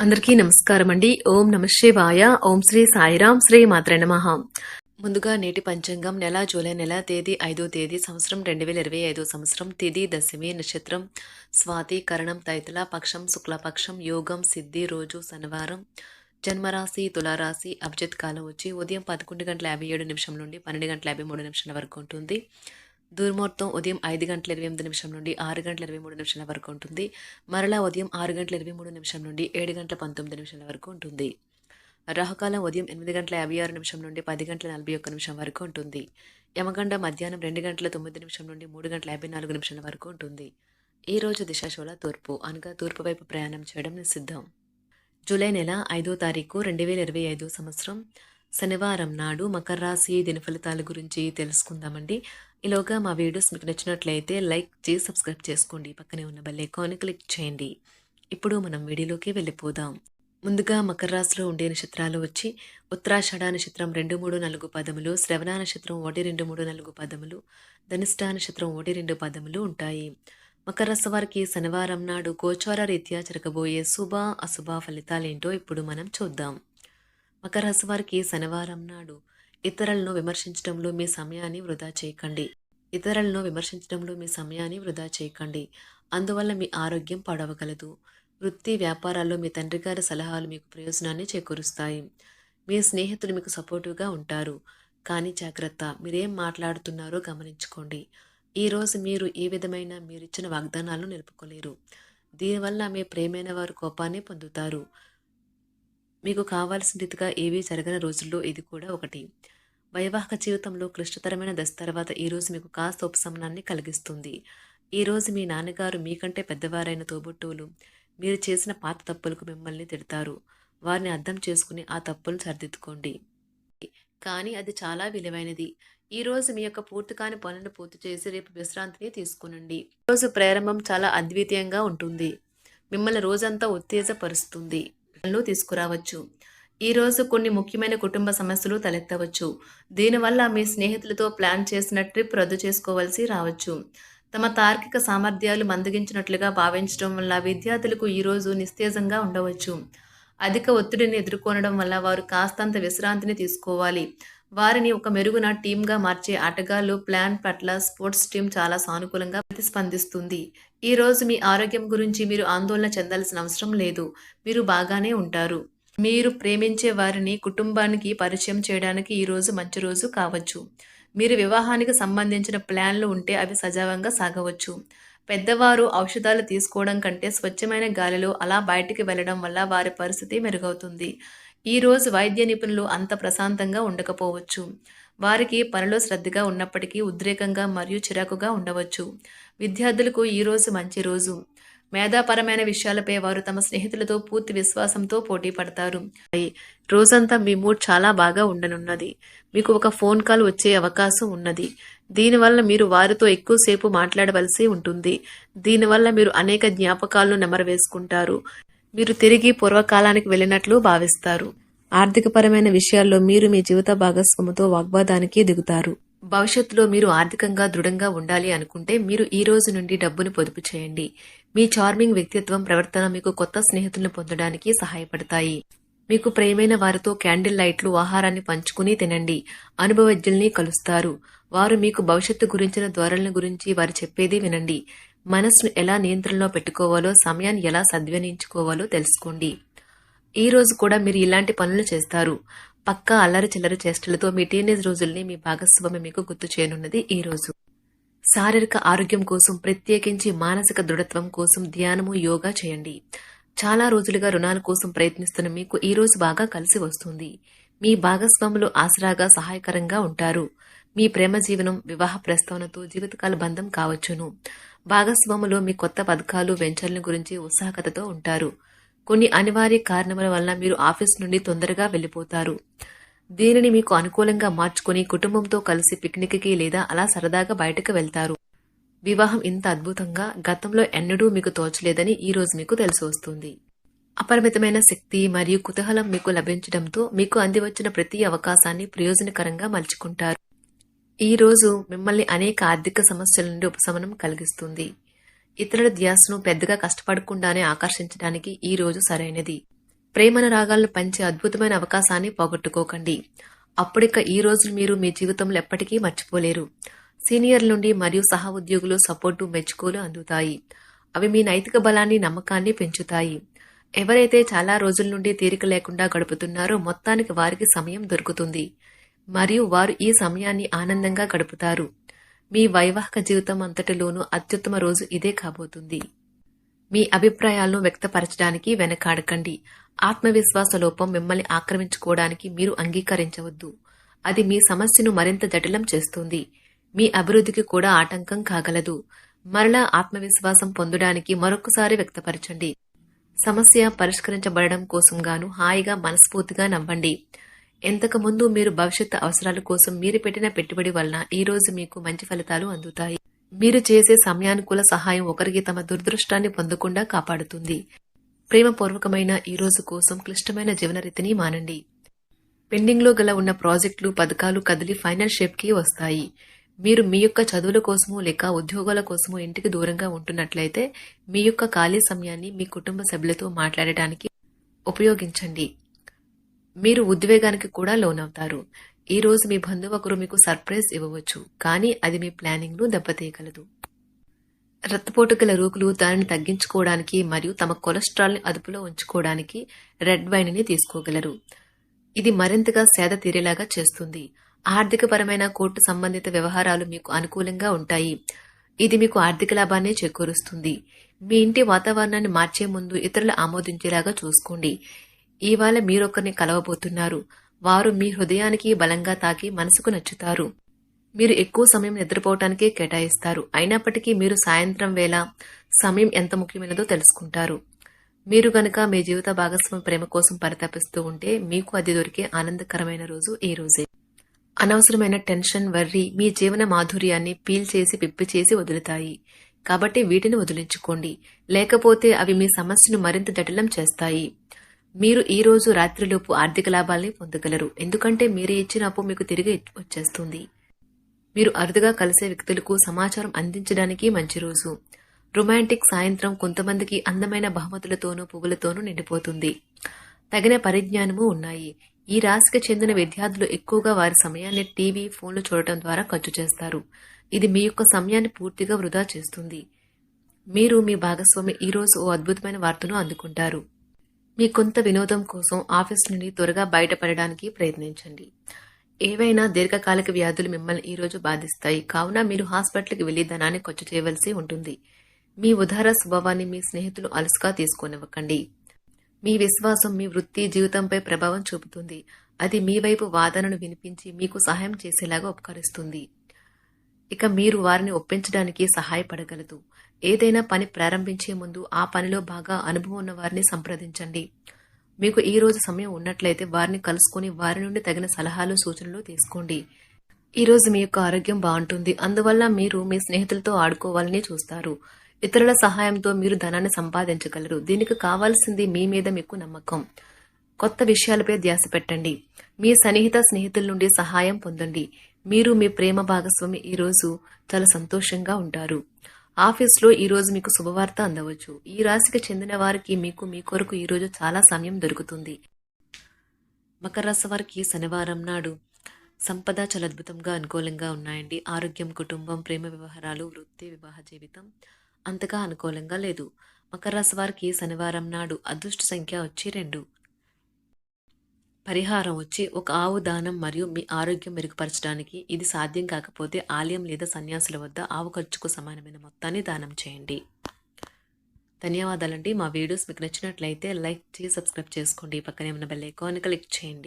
అందరికీ నమస్కారం అండి. ఓం నమ శివాయ. ఓం శ్రీ సాయిరాం. శ్రీ మాత్రే నమః. ముందుగా నేటి పంచాంగం జూలై నెల తేదీ 5వ తేదీ సంవత్సరం 2025 సంవత్సరం తిథి దశమి నక్షత్రం స్వాతి కరణం తైతుల పక్షం శుక్లపక్షం యోగం సిద్ధి రోజు శనివారం జన్మరాశి తులారాశి అభిజిత్ కాలం వచ్చి ఉదయం 11:57 నుండి 12:53 వరకు ఉంటుంది. దుర్ముహూర్తం ఉదయం 5:28 నుండి 6:23 వరకు ఉంటుంది. మరలా ఉదయం 6:23 నుండి 7:19 వరకు ఉంటుంది. రాహుకాలం ఉదయం 8:56 నుండి 10:41 వరకు ఉంటుంది. యమగండ మధ్యాహ్నం 2:09 నుండి 3:54 వరకు ఉంటుంది. ఈ రోజు దిశాశూల తూర్పు అనగా తూర్పు వైపు ప్రయాణం చేయడం నిషిద్ధం. జూలై నెల 5వ తారీఖు 2025 సంవత్సరం శనివారం నాడు మకర రాశి దినఫలితాల గురించి తెలుసుకుందామండి. ఈలోగా మా వీడియోస్ మీకు నచ్చినట్లయితే లైక్ చేసి సబ్స్క్రైబ్ చేసుకోండి. పక్కనే ఉన్న బెల్ ఐకాన్ క్లిక్ చేయండి. ఇప్పుడు మనం వీడియోలోకి వెళ్ళిపోదాం. ముందుగా మకర రాశిలో ఉండే నక్షత్రాలు వచ్చి ఉత్తరాషాఢ నక్షత్రం 2, 3, 4 పదములు, శ్రవణ నక్షత్రం 1, 2, 3, 4 పదములు, ధనిష్ఠ నక్షత్రం 1, 2 పదములు ఉంటాయి. మకర రాశి వారికి శనివారం నాడు గోచార రీత్యా జరగబోయే శుభ అశుభ ఫలితాలేంటో ఇప్పుడు మనం చూద్దాం. మకర రాశి వారికి శనివారం నాడు ఇతరులను విమర్శించడంలో మీ సమయాన్ని వృధా చేయకండి. అందువల్ల మీ ఆరోగ్యం పాడవగలదు. వృత్తి వ్యాపారాల్లో మీ తండ్రి గారి సలహాలు మీకు ప్రయోజనాన్ని చేకూరుస్తాయి. మీ స్నేహితులు మీకు సపోర్టివ్గా ఉంటారు. కానీ జాగ్రత్త, మీరేం మాట్లాడుతున్నారో గమనించుకోండి. ఈరోజు మీరు ఏ విధమైన మీరిచ్చిన వాగ్దానాలను నిలుపుకోలేరు. దీనివల్ల మీ ప్రేమైన వారు కోపాన్ని పొందుతారు. మీకు కావాల్సిన రీతిగా ఏవీ జరగని రోజుల్లో ఇది కూడా ఒకటి. వైవాహిక జీవితంలో క్లిష్టతరమైన దశ తర్వాత ఈరోజు మీకు కాస్త ఉపశమనాన్ని కలిగిస్తుంది. ఈరోజు మీ నాన్నగారు మీకంటే పెద్దవారైన తోబుట్టువులు మీరు చేసిన పాత తప్పులకు మిమ్మల్ని తిడతారు. వారిని అర్థం చేసుకుని ఆ తప్పులను సరిదిద్దుకోండి. కానీ అది చాలా విలువైనది. ఈరోజు మీ యొక్క పూర్తి కాని పనులను పూర్తి చేసి రేపు విశ్రాంతిని తీసుకునండి. ఈరోజు ప్రారంభం చాలా అద్వితీయంగా ఉంటుంది. మిమ్మల్ని రోజంతా ఉత్తేజపరుస్తుంది. తీసుకురావచ్చు. ఈరోజు కొన్ని ముఖ్యమైన కుటుంబ సమస్యలు తలెత్తవచ్చు. దీనివల్ల మీ స్నేహితులతో ప్లాన్ చేసిన ట్రిప్ రద్దు చేసుకోవాల్సి రావచ్చు. తమ తార్కిక సామర్థ్యాలు మందగించినట్లుగా భావించడం వల్ల విద్యార్థులకు ఈరోజు నిస్తేజంగా ఉండవచ్చు. అధిక ఒత్తిడిని ఎదుర్కొనడం వల్ల వారు కాస్తంత విశ్రాంతిని తీసుకోవాలి. వారిని ఒక మెరుగున టీమ్గా మార్చే ఆటగాళ్లు ప్లాన్ పట్ల స్పోర్ట్స్ టీం చాలా సానుకూలంగా ప్రతిస్పందిస్తుంది. ఈరోజు మీ ఆరోగ్యం గురించి మీరు ఆందోళన చెందాల్సిన అవసరం లేదు. మీరు బాగానే ఉంటారు. మీరు ప్రేమించే వారిని కుటుంబానికి పరిచయం చేయడానికి ఈరోజు మంచి రోజు కావచ్చు. మీరు వివాహానికి సంబంధించిన ప్లాన్లు ఉంటే అవి సజావుగా సాగవచ్చు. పెద్దవారు ఔషధాలు తీసుకోవడం కంటే స్వచ్ఛమైన గాలిలో అలా బయటికి వెళ్ళడం వల్ల వారి పరిస్థితి మెరుగవుతుంది. ఈరోజు వైద్య నిపుణులు అంత ప్రశాంతంగా ఉండకపోవచ్చు. వారికి పనిలో శ్రద్ధగా ఉన్నప్పటికీ ఉద్రేకంగా మరియు చిరాకుగా ఉండవచ్చు. విద్యార్థులకు ఈరోజు మంచి రోజు. మేధాపరమైన విషయాలపై వారు తమ స్నేహితులతో పూర్తి విశ్వాసంతో పోటీ పడతారు. రోజంతా మీ మూడ్ చాలా బాగా ఉండనున్నది. మీకు ఒక ఫోన్ కాల్ వచ్చే అవకాశం ఉన్నది. దీనివల్ల మీరు వారితో ఎక్కువసేపు మాట్లాడవలసి ఉంటుంది. దీనివల్ల మీరు అనేక జ్ఞాపకాలను నెమరవేసుకుంటారు. మీరు తిరిగి పూర్వకాలానికి వెళ్ళినట్లు భావిస్తారు. ఆర్థికపరమైన విషయాల్లో మీరు మీ జీవిత భాగస్వామితో వాగ్వాదానికి దిగుతారు. భవిష్యత్తులో మీరు ఆర్థికంగా దృఢంగా ఉండాలి అనుకుంటే మీరు ఈ రోజు నుండి డబ్బును పొదుపు చేయండి. మీ చార్మింగ్ వ్యక్తిత్వం ప్రవర్తన మీకు కొత్త స్నేహితులను పొందడానికి సహాయపడతాయి. మీకు ప్రియమైన వారితో క్యాండిల్ లైట్లు ఆహారాన్ని పంచుకుని తినండి. అనుభవజ్ఞుల్ని కలుస్తారు. వారు మీకు భవిష్యత్తు గురించిన ధోరణుల గురించి వారు చెప్పేది వినండి. మనసును ఎలా నియంత్రణలో పెట్టుకోవాలో, సమయాన్ని ఎలా సద్వినియోగించుకోవాలో తెలుసుకోండి. ఈ రోజు కూడా మీరు ఇలాంటి పనులు చేస్తారు. పక్కా అల్లరి చిల్లరి చేష్టలతో మీ టీనేజ్ రోజుల్ని మీ భాగస్వామి మీకు గుర్తు చేయనున్నది ఈ రోజు. శారీరక ఆరోగ్యం కోసం, ప్రత్యేకించి మానసిక దృఢత్వం కోసం ధ్యానము, యోగా చేయండి. చాలా రోజులుగా రుణాల కోసం ప్రయత్నిస్తున్న మీకు ఈ రోజు బాగా కలిసి వస్తుంది. మీ భాగస్వాములు ఆసరాగా సహాయకరంగా ఉంటారు. మీ ప్రేమ జీవనం వివాహ ప్రస్తావనతో జీవితకాల బంధం కావచ్చును. భాగస్వాములు మీ కొత్త పథకాలు వెంచర్ల గురించి ఉత్సాహకతతో ఉంటారు. కొన్ని అనివార్య కారణాల వల్ల మీరు ఆఫీస్ నుండి తొందరగా వెళ్లిపోతారు. దీనిని మీకు అనుకూలంగా మార్చుకుని కుటుంబంతో కలిసి పిక్నిక్కి లేదా అలా సరదాగా బయటకు వెళ్తారు. వివాహం ఇంత అద్భుతంగా గతంలో ఎన్నడూ మీకు తోచలేదని ఈ రోజు మీకు తెలిసి వస్తుంది. అపరిమితమైన శక్తి మరియు కుతూహలం మీకు లభించడంతో మీకు అందివచ్చిన ప్రతి అవకాశాన్ని ప్రయోజనకరంగా మలుచుకుంటారు. ఈ రోజు మిమ్మల్ని అనేక ఆర్థిక సమస్యల నుండి ఉపశమనం కలిగిస్తుంది. ఇతరుల ధ్యాసను పెద్దగా కష్టపడకుండానే ఆకర్షించడానికి ఈ రోజు సరైనది. ప్రేమానురాగాలను పంచే అద్భుతమైన అవకాశాన్ని పోగొట్టుకోకండి. అప్పుడిక ఈ రోజులు మీరు మీ జీవితంలో ఎప్పటికీ మర్చిపోలేరు. సీనియర్ల నుండి మరియు సహ ఉద్యోగులు సపోర్టు, మెచ్చుకోలు అందుతాయి. అవి మీ నైతిక బలాన్ని, నమ్మకాన్ని పెంచుతాయి. ఎవరైతే చాలా రోజుల నుండి తీరిక లేకుండా గడుపుతున్నారో మొత్తానికి వారికి సమయం దొరుకుతుంది మరియు వారు ఈ సమయాన్ని ఆనందంగా గడుపుతారు. మీ వైవాహిక జీవితం అంతటిలోనూ అత్యుత్తమ రోజు ఇదే కాబోతుంది. మీ అభిప్రాయాలను వ్యక్తపరచడానికి వెనకాడకండి. ఆత్మవిశ్వాస లోపం మిమ్మల్ని ఆక్రమించుకోవడానికి మీరు అంగీకరించవద్దు. అది మీ సమస్యను మరింత జటిలం చేస్తుంది. మీ అభివృద్ధికి కూడా ఆటంకం కాగలదు. మరలా ఆత్మవిశ్వాసం పొందడానికి మరొకసారి వ్యక్తపరచండి. సమస్య పరిష్కరించబడడం కోసం గాను హాయిగా మనస్ఫూర్తిగా నవ్వండి. ఎంతకుముందు మీరు భవిష్యత్తు అవసరాల కోసం మీరు పెట్టిన పెట్టుబడి వలన ఈ రోజు మీకు మంచి ఫలితాలు అందుతాయి. మీరు చేసే సమయానుకూల సహాయం ఒకరికి తమ దురదృష్టాన్ని పొందకుండా కాపాడుతుంది. ప్రేమపూర్వకమైన ఈ రోజు కోసం క్లిష్టమైన జీవనరీతిని మానండి. పెండింగ్లో గల ఉన్న ప్రాజెక్టులు, పథకాలు కదిలి ఫైనల్ షేప్కి వస్తాయి. మీరు మీ యొక్క చదువుల కోసమో లేక ఉద్యోగాల కోసమో ఇంటికి దూరంగా ఉంటున్నట్లయితే మీ యొక్క ఖాళీ సమయాన్ని మీ కుటుంబ సభ్యులతో మాట్లాడటానికి ఉపయోగించండి. మీరు ఉద్వేగానికి కూడా లోనవుతారు. ఈ రోజు మీ బంధువు ఒకరు మీకు సర్ప్రైజ్ ఇవ్వవచ్చు, కానీ అది మీ ప్లానింగ్ ను దెబ్బతీయగలదు. రక్తపోటు గల రోగులు దానిని తగ్గించుకోవడానికి మరియు తమ కొలెస్ట్రాల్ ని అదుపులో ఉంచుకోవడానికి రెడ్ వైన్ ని తీసుకోగలరు. ఇది మరింతగా సేద తీరేలాగా చేస్తుంది. ఆర్థికపరమైన కోర్టు సంబంధిత వ్యవహారాలు మీకు అనుకూలంగా ఉంటాయి. ఇది మీకు ఆర్థిక లాభాన్ని చేకూరుస్తుంది. మీ ఇంటి వాతావరణాన్ని మార్చే ముందు ఇతరులు ఆమోదించేలాగా చూసుకోండి. ఇవాళ మీరొకరిని కలవబోతున్నారు. వారు మీ హృదయానికి బలంగా తాకి మనసుకు నచ్చుతారు. మీరు ఎక్కువ సమయం నిద్రపోవటానికే కేటాయిస్తారు. అయినప్పటికీ మీరు సాయంత్రం వేళ సమయం ఎంత ముఖ్యమైనదో తెలుసుకుంటారు. మీరు గనక మీ జీవిత భాగస్వామి ప్రేమ కోసం పరితపిస్తూ ఉంటే మీకు అది దొరికే ఆనందకరమైన రోజు ఈ రోజే. అనవసరమైన టెన్షన్, వర్రీ మీ జీవన మాధుర్యాన్ని పీల్ చేసి పిప్పి చేసి వదులుతాయి. కాబట్టి వీటిని వదిలించుకోండి. లేకపోతే అవి మీ సమస్యను మరింత జటిలం చేస్తాయి. మీరు ఈ రోజు రాత్రిలోపు ఆర్థిక లాభాల్ని పొందగలరు. ఎందుకంటే మీరే ఇచ్చిన అప్పు మీకు తిరిగి వచ్చేస్తుంది. మీరు అరుదుగా కలిసే వ్యక్తులకు సమాచారం అందించడానికి మంచి రోజు. రొమాంటిక్ సాయంత్రం కొంతమందికి అందమైన బహుమతులతోనూ పువ్వులతోనూ నిండిపోతుంది. తగిన పరిజ్ఞానము ఉన్నాయి. ఈ రాశికి చెందిన విద్యార్థులు ఎక్కువగా వారి సమయాన్ని టీవీ, ఫోన్లు చూడటం ద్వారా ఖర్చు చేస్తారు. ఇది మీ యొక్క సమయాన్ని పూర్తిగా వృధా చేస్తుంది. మీరు మీ భాగస్వామి ఈ రోజు ఓ అద్భుతమైన వార్తను అందుకుంటారు. మీ కొంత వినోదం కోసం ఆఫీస్ నుండి త్వరగా బయటపడడానికి ప్రయత్నించండి. ఏవైనా దీర్ఘకాలిక వ్యాధులు మిమ్మల్ని ఈ రోజు బాధిస్తాయి. కావున మీరు హాస్పిటల్కి వెళ్లి ధనాన్ని ఖర్చు చేయవలసి ఉంటుంది. మీ ఉదార స్వభావాన్ని మీ స్నేహితులు అలసుగా తీసుకోనివ్వకండి. మీ విశ్వాసం మీ వృత్తి జీవితంపై ప్రభావం చూపుతుంది. అది మీ వైపు వాదనను వినిపించి మీకు సహాయం చేసేలాగా ఉపకరిస్తుంది. ఇక మీరు వారిని ఒప్పించడానికి సహాయపడగలదు. ఏదైనా పని ప్రారంభించే ముందు ఆ పనిలో బాగా అనుభవం ఉన్న వారిని సంప్రదించండి. మీకు ఈ రోజు సమయం ఉన్నట్లయితే వారిని కలుసుకుని వారి నుండి తగిన సలహాలు, సూచనలు తీసుకోండి. ఈ రోజు మీ యొక్క ఆరోగ్యం బాగుంటుంది. అందువల్ల మీరు మీ స్నేహితులతో ఆడుకోవాలని చూస్తారు. ఇతరుల సహాయంతో మీరు ధనాన్ని సంపాదించగలరు. దీనికి కావాల్సింది మీ మీద మీకు నమ్మకం. కొత్త విషయాలపై ధ్యాస పెట్టండి. మీ సన్నిహిత స్నేహితుల నుండి సహాయం పొందండి. మీరు మీ ప్రేమ భాగస్వామి ఈ రోజు చాలా సంతోషంగా ఉంటారు. ఆఫీస్లో ఈ రోజు మీకు శుభవార్త అందవచ్చు. ఈ రాశికి చెందిన వారికి మీ కొరకు ఈ రోజు చాలా సమయం దొరుకుతుంది. మకర రాశి వారికి శనివారం నాడు సంపద చాలా అద్భుతంగా అనుకూలంగా ఉన్నాయండి. ఆరోగ్యం, కుటుంబం, ప్రేమ వ్యవహారాలు, వృత్తి, వివాహ జీవితం అంతగా అనుకూలంగా లేదు. మకర రాశి వారికి శనివారం నాడు అదృష్ట సంఖ్య వచ్చి 2. పరిహారం వచ్చి ఒక ఆవు దానం మరియు మీ ఆరోగ్యం మెరుగుపరచడానికి. ఇది సాధ్యం కాకపోతే ఆలయం లేదా సన్యాసుల వద్ద ఆవు ఖర్చుకు సమానమైన మొత్తాన్ని దానం చేయండి. ధన్యవాదాలండి. మా వీడియోస్ మీకు నచ్చినట్లయితే లైక్ చేసి సబ్స్క్రైబ్ చేసుకోండి. పక్కనే ఉన్న బెల్ ఐకాన్ క్లిక్ చేయండి.